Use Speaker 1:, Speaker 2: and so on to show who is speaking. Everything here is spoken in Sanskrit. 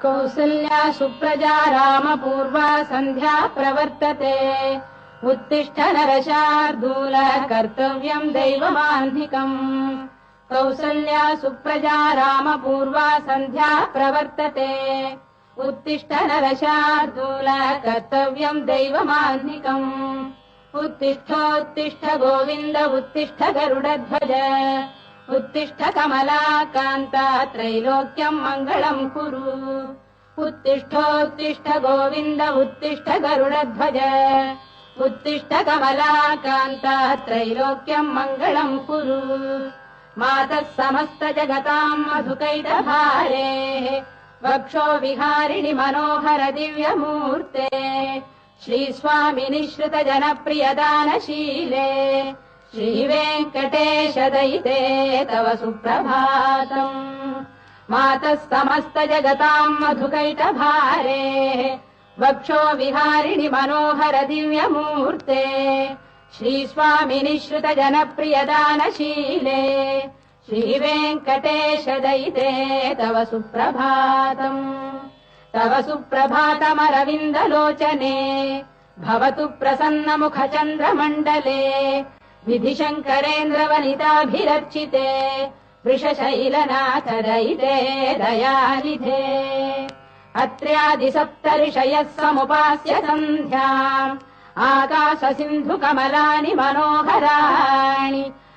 Speaker 1: कौसल्या सुप्रजा रामपूर्वा सन्ध्या प्रवर्तते उत्तिष्ठ नरशार्दूल कर्तव्यम् दैवमाह्निकम् कौसल्या सुप्रजा रामपूर्वा सन्ध्या प्रवर्तते उत्तिष्ठ नरशार्दूल कर्तव्यम् दैवमाह्निकम् उत्तिष्ठोत्तिष्ठ गोविन्द उत्तिष्ठ गरुडध्वज उत्तिष्ठ कमलाकान्ता त्रैलोक्यम् मङ्गलम् कुरु उत्तिष्ठोत्तिष्ठ गोविन्द उत्तिष्ठ गरुडध्वज उत्तिष्ठ कमलाकान्ता त्रैलोक्यम् मङ्गलम् कुरु मातः समस्त जगताम् मधुकैटभारेः वक्षो विहारिणि मनोहर दिव्यमूर्ते श्रीस्वामिनि श्रुत जनप्रियदानशीले श्रीवेङ्कटेश दयिते तव सुप्रभातम् मातः समस्त जगताम् मधुकैटभारेः वक्षो विहारिणि मनोहर दिव्यमूर्ते श्रीस्वामिनि श्रुत जनप्रियदानशीले श्रीवेङ्कटेश दयिते तव सुप्रभातम् तव सुप्रभातमरविन्दलोचने भवतु प्रसन्नमुखचन्द्रमण्डले विधिशङ्करेन्द्रवनिताभिरर्चिते वृषशैलनाथ दयिते दयानिधे अत्र्यादिसप्तऋषयः समुपास्य सन्ध्याम् आकाशसिन्धुकमलानि मनोहराणि